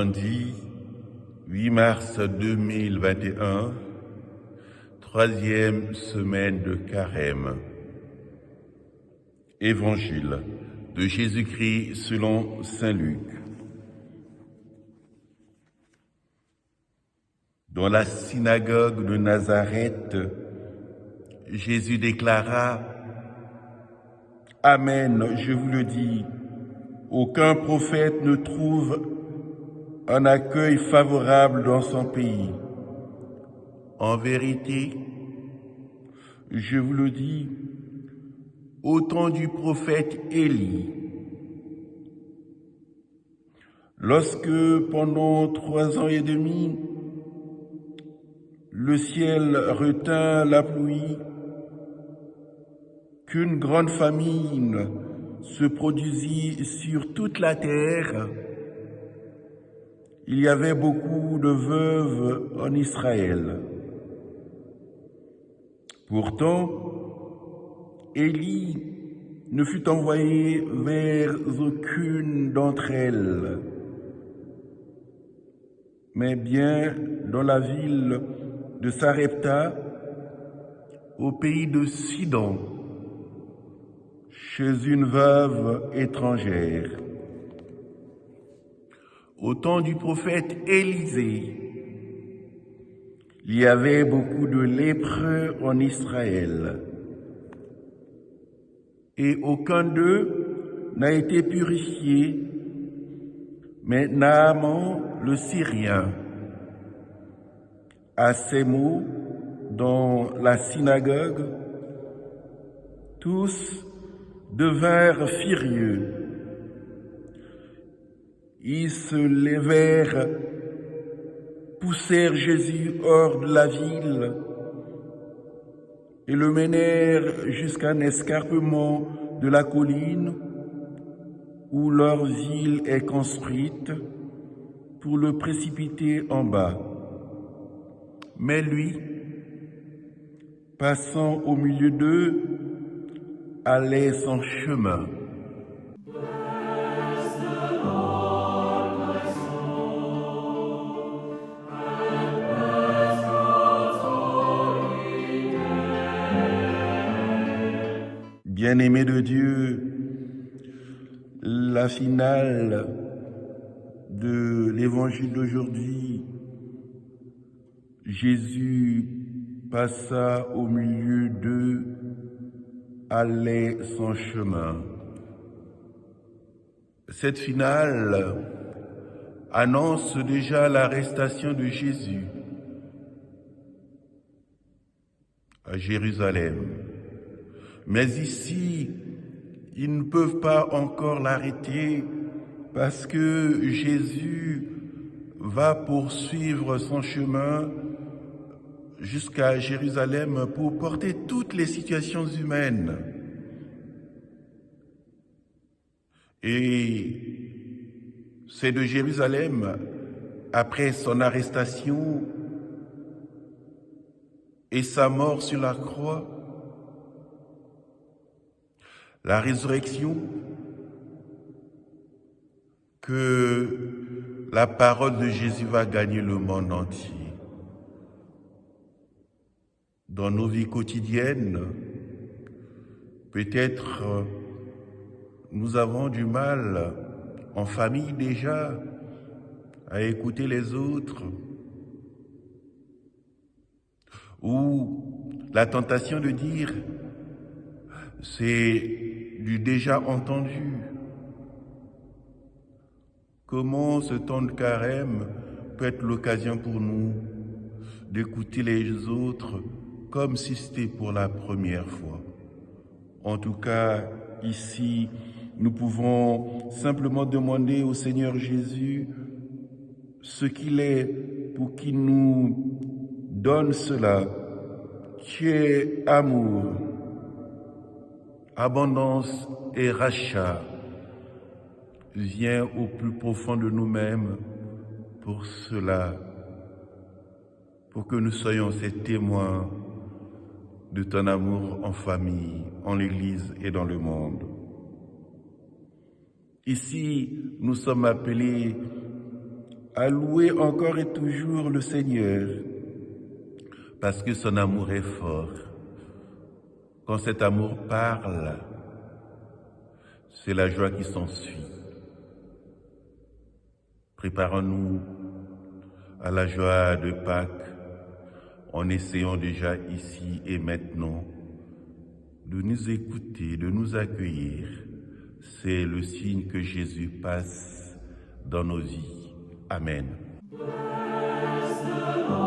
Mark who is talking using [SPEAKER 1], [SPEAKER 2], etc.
[SPEAKER 1] Lundi 8 mars 2021, troisième semaine de Carême. Évangile de Jésus-Christ selon saint Luc. Dans la synagogue de Nazareth, Jésus déclara: Amen, je vous le dis, aucun prophète ne trouve un accueil favorable dans son pays. En vérité, je vous le dis, au temps du prophète Élie, lorsque pendant 3 ans et demi, le ciel retint la pluie, qu'une grande famine se produisit sur toute la terre, il y avait beaucoup de veuves en Israël. Pourtant, Élie ne fut envoyé vers aucune d'entre elles, mais bien dans la ville de Sarepta, au pays de Sidon, chez une veuve étrangère. Au temps du prophète Élisée, il y avait beaucoup de lépreux en Israël, et aucun d'eux n'a été purifié, mais Naaman le Syrien. À ces mots, dans la synagogue, tous devinrent furieux. Ils se levèrent, poussèrent Jésus hors de la ville et le menèrent jusqu'à un escarpement de la colline où leur ville est construite pour le précipiter en bas. Mais lui, passant au milieu d'eux, allait son chemin. Bien-aimés de Dieu, la finale de l'évangile d'aujourd'hui, Jésus passa au milieu d'eux, allait son chemin. Cette finale annonce déjà l'arrestation de Jésus à Jérusalem. Mais ici, ils ne peuvent pas encore l'arrêter parce que Jésus va poursuivre son chemin jusqu'à Jérusalem pour porter toutes les situations humaines. Et c'est de Jérusalem, après son arrestation et sa mort sur la croix, la résurrection, que la parole de Jésus va gagner le monde entier. Dans nos vies quotidiennes, peut-être nous avons du mal, en famille déjà, à écouter les autres, ou la tentation de dire « c'est du déjà entendu ». Comment ce temps de carême peut être l'occasion pour nous d'écouter les autres comme si c'était pour la première fois. En tout cas, ici, nous pouvons simplement demander au Seigneur Jésus ce qu'il est pour qu'il nous donne cela, qui est amour, abondance et rachat. Viens au plus profond de nous-mêmes pour cela, pour que nous soyons ces témoins de ton amour en famille, en l'Église et dans le monde. Ici, nous sommes appelés à louer encore et toujours le Seigneur, parce que son amour est fort. Quand cet amour parle, c'est la joie qui s'ensuit. Préparons-nous à la joie de Pâques en essayant déjà ici et maintenant de nous écouter, de nous accueillir. C'est le signe que Jésus passe dans nos vies. Amen.
[SPEAKER 2] Bless the Lord.